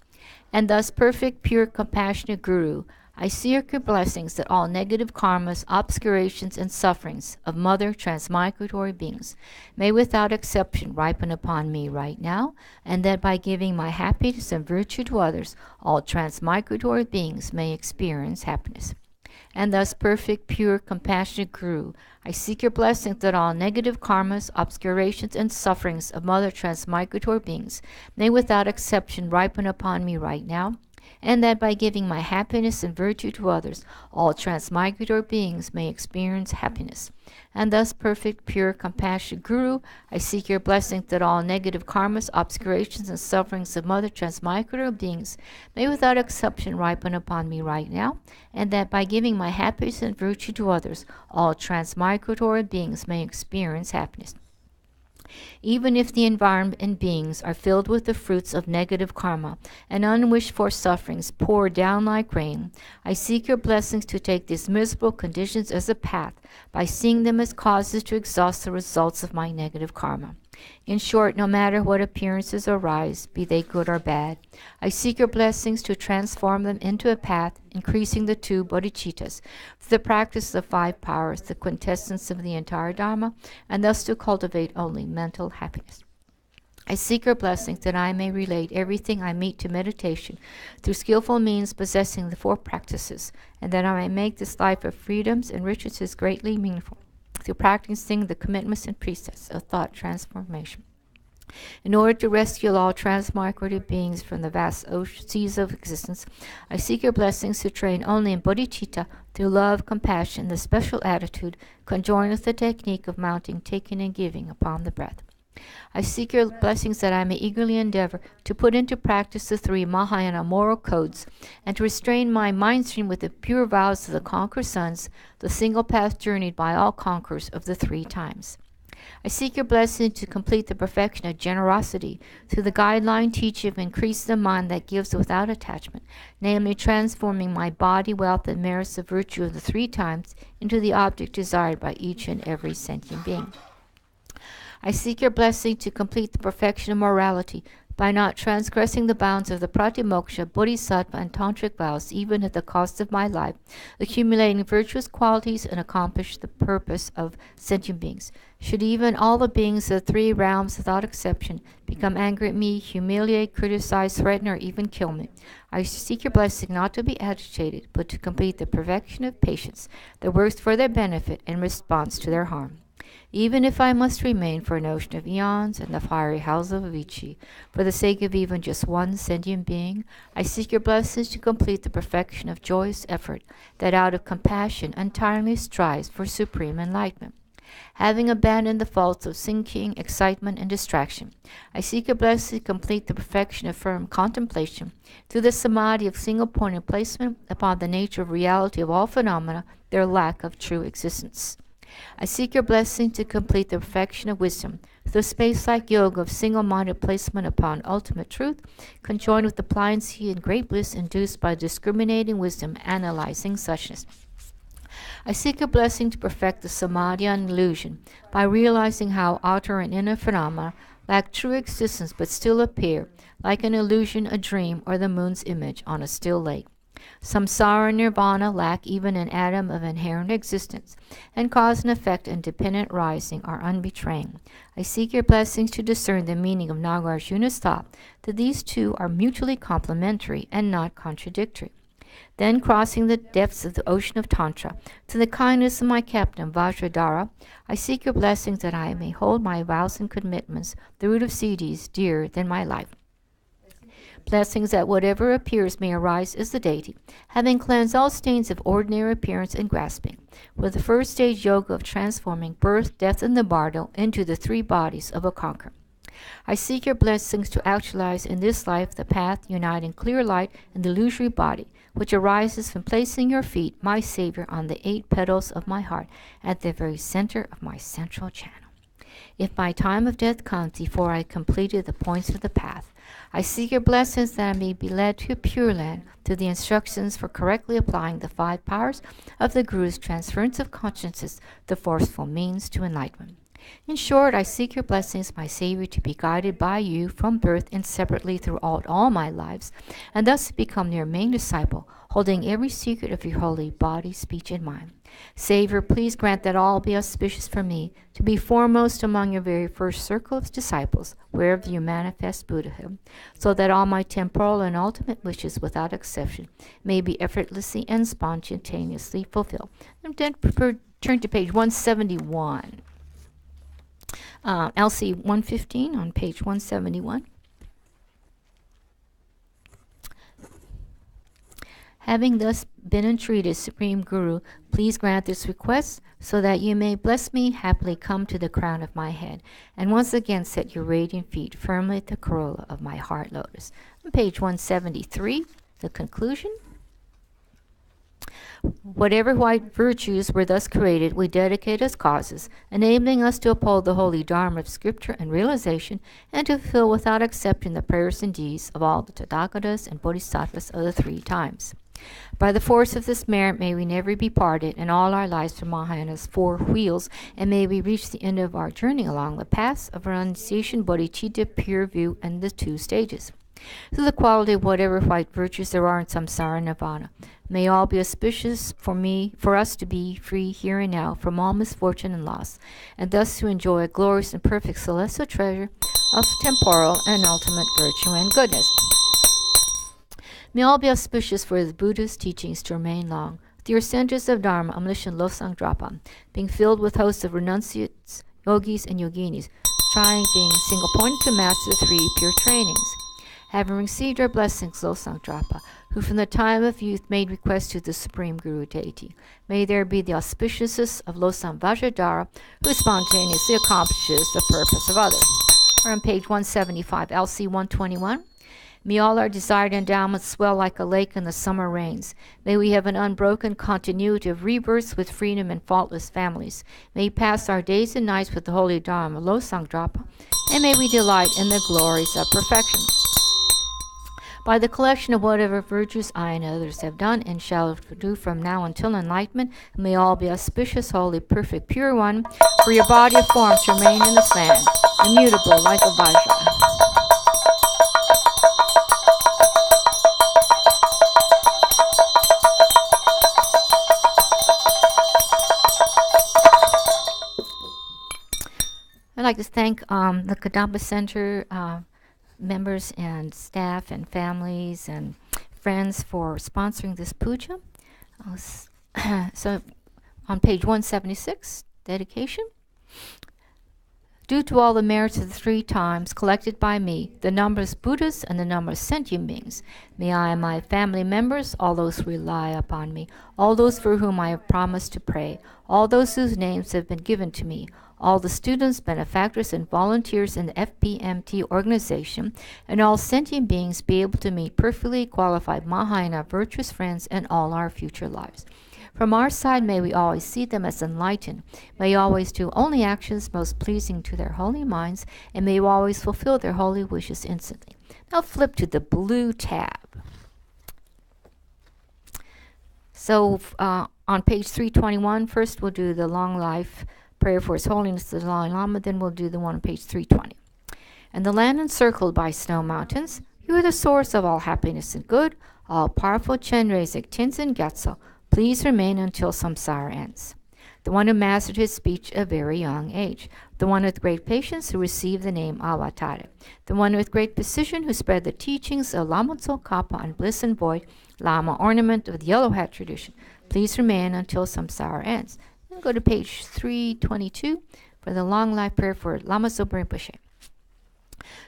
And thus, perfect, pure, compassionate Guru, I seek your blessings that all negative karmas, obscurations, and sufferings of mother transmigratory beings may without exception ripen upon me right now, and that by giving my happiness and virtue to others, all transmigratory beings may experience happiness. And thus, perfect, pure, compassionate Guru, I seek your blessings that all negative karmas, obscurations, and sufferings of mother transmigratory beings may without exception ripen upon me right now, and that by giving my happiness and virtue to others, all transmigratory beings may experience happiness. And thus, perfect, pure, compassionate Guru, I seek your blessing that all negative karmas, obscurations, and sufferings of mother transmigratory beings may without exception ripen upon me right now, and that by giving my happiness and virtue to others, all transmigratory beings may experience happiness. Even if the environment and beings are filled with the fruits of negative karma and unwished for sufferings pour down like rain, I seek your blessings to take these miserable conditions as a path by seeing them as causes to exhaust the results of my negative karma. In short, no matter what appearances arise, be they good or bad, I seek your blessings to transform them into a path, increasing the 2 bodhicittas, for the practice of the 5 powers, the quintessence of the entire Dharma, and thus to cultivate only mental happiness. I seek your blessings that I may relate everything I meet to meditation through skillful means possessing the 4 practices, and that I may make this life of freedoms and riches greatly meaningful through practicing the commitments and precepts of thought transformation. In order to rescue all transmigrated beings from the vast seas of existence, I seek your blessings to train only in bodhicitta through love, compassion, and the special attitude conjoined with the technique of mounting, taking, and giving upon the breath. I seek your blessings that I may eagerly endeavor to put into practice the 3 Mahayana moral codes and to restrain my mind stream with the pure vows of the conqueror sons, the single path journeyed by all conquerors of the 3 times. I seek your blessing to complete the perfection of generosity through the guideline teaching of increasing the mind that gives without attachment, namely transforming my body, wealth, and merits of virtue of the 3 times into the object desired by each and every sentient being. I seek your blessing to complete the perfection of morality by not transgressing the bounds of the pratimoksha, bodhisattva, and tantric vows, even at the cost of my life, accumulating virtuous qualities and accomplish the purpose of sentient beings. Should even all the beings of the 3 realms, without exception, become angry at me, humiliate, criticize, threaten, or even kill me, I seek your blessing not to be agitated, but to complete the perfection of patience that works for their benefit in response to their harm. Even if I must remain for an ocean of eons in the fiery house of Avicii, for the sake of even just one sentient being, I seek your blessings to complete the perfection of joyous effort that out of compassion untiringly strives for supreme enlightenment. Having abandoned the faults of sinking, excitement, and distraction, I seek your blessing to complete the perfection of firm contemplation through the samadhi of single-pointed placement upon the nature of reality of all phenomena, their lack of true existence. I seek your blessing to complete the perfection of wisdom, the space-like yoga of single-minded placement upon ultimate truth, conjoined with the pliancy and great bliss induced by discriminating wisdom analyzing suchness. I seek your blessing to perfect the samadhi on illusion by realizing how outer and inner phenomena lack true existence but still appear, like an illusion, a dream, or the moon's image on a still lake. Samsara and nirvana lack even an atom of inherent existence, and cause and effect and dependent rising are unbetraying. I seek your blessings to discern the meaning of Nagarjuna's thought that these 2 are mutually complementary and not contradictory. Then, crossing the depths of the ocean of Tantra, to the kindness of my captain Vajradhara, I seek your blessings that I may hold my vows and commitments, the root of siddhis, dearer than my life. Blessings that whatever appears may arise as the deity, having cleansed all stains of ordinary appearance and grasping, with the first stage yoga of transforming birth, death, and the bardo into the three bodies of a conqueror. I seek your blessings to actualize in this life the path uniting clear light and the illusory body, which arises from placing your feet, my Savior, on the 8 petals of my heart at the very center of my central channel. If my time of death comes before I completed the points of the path, I seek your blessings that I may be led to a pure land through the instructions for correctly applying the 5 powers of the Guru's transference of consciousness, the forceful means to enlightenment. In short, I seek your blessings, my Savior, to be guided by you from birth and separately throughout all my lives, and thus become your main disciple, holding every secret of your holy body, speech, and mind. Savior, please grant that all be auspicious for me, to be foremost among your very first circle of disciples, wherever you manifest Buddhahood, so that all my temporal and ultimate wishes, without exception, may be effortlessly and spontaneously fulfilled. And then turn to page 171. LC 115 on page 171. Having thus been entreated, Supreme Guru, please grant this request so that you may bless me happily come to the crown of my head and once again set your radiant feet firmly at the corolla of my heart lotus. On page 173, the conclusion. Whatever white virtues were thus created, we dedicate as causes, enabling us to uphold the holy Dharma of Scripture and realization, and to fulfill without exception the prayers and deeds of all the Tathagatas and Bodhisattvas of the 3 times. By the force of this merit, may we never be parted in all our lives from Mahayana's 4 wheels, and may we reach the end of our journey along the paths of renunciation, bodhicitta, pure view, and the 2 stages. Through the quality of whatever white virtues there are in samsara nirvana, may all be auspicious for us to be free here and now from all misfortune and loss, and thus to enjoy a glorious and perfect celestial treasure of temporal and ultimate virtue and goodness. May all be auspicious for the Buddha's teachings to remain long. The your centers of Dharma, omniscient Losang Drapa, being filled with hosts of renunciates, yogis, and yoginis, trying being single-pointed to master the 3 pure trainings. Having received our blessings, Losang Drapa, who from the time of youth made request to the Supreme Guru deity, may there be the auspiciousness of Losang Vajradhara, who spontaneously accomplishes the purpose of others. We're on page 175, LC 121. May all our desired endowments swell like a lake in the summer rains. May we have an unbroken continuity of rebirths with freedom and faultless families. May we pass our days and nights with the holy Dharma, Losang Drapa, and may we delight in the glories of perfection. By the collection of whatever virtues I and others have done and shall do from now until enlightenment, may all be auspicious, holy, perfect, pure one, for your body of form to remain in this land, immutable like a vajra. I'd like to thank the Kadamba Center members and staff and families and friends for sponsoring this puja. So on page 176, dedication. Due to all the merits of the 3 times collected by me, the numberless Buddhas and the numberless sentient beings, may I and my family members, all those who rely upon me, all those for whom I have promised to pray, all those whose names have been given to me, all the students, benefactors, and volunteers in the FPMT organization, and all sentient beings be able to meet perfectly qualified Mahayana virtuous friends in all our future lives. From our side, may we always see them as enlightened. May we always do only actions most pleasing to their holy minds, and may we always fulfill their holy wishes instantly. Now flip to the blue tab. So on page 321, first we'll do the long life prayer for His Holiness the Dalai Lama, then we'll do the one on page 320. And the land encircled by snow mountains, you are the source of all happiness and good, all powerful Chenrezig Tenzin Gyatso, please remain until samsara ends. the one who mastered his speech at a very young age, the one with great patience who received the name Avatara, the one with great precision who spread the teachings of Lama Tsongkhapa and Bliss and Void, Lama ornament of the yellow hat tradition. Please remain until samsara ends. And go to page 322 for the long life prayer for Lama Zopa Rinpoche.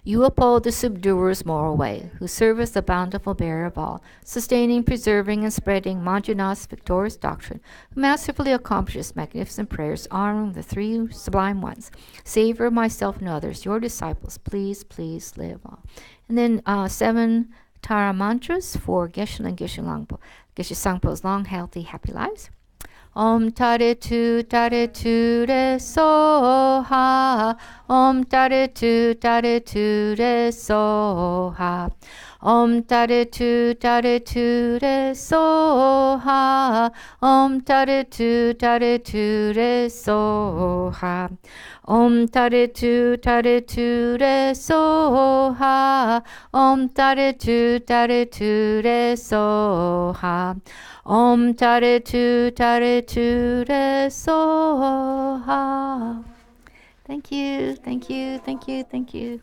You uphold the subduer's moral way, who serveth the bountiful bearer of all, sustaining, preserving, and spreading Manjunath's victorious doctrine, who masterfully accomplishes magnificent prayers, honoring the three sublime ones. Savior of myself and others, your disciples, please, please live on. And then 7 Tara mantras for Geshe and Geshe Langpo. Geshe Sangpo's long, healthy, happy lives. Om tare tu re so ha. Om tare tu re so ha. Om tare tu re so ha. Om tare tu re so ha. Om tare tu re so ha. Om tare tu re so ha. Om tare tu re so ha. Thank you, thank you, thank you, thank you.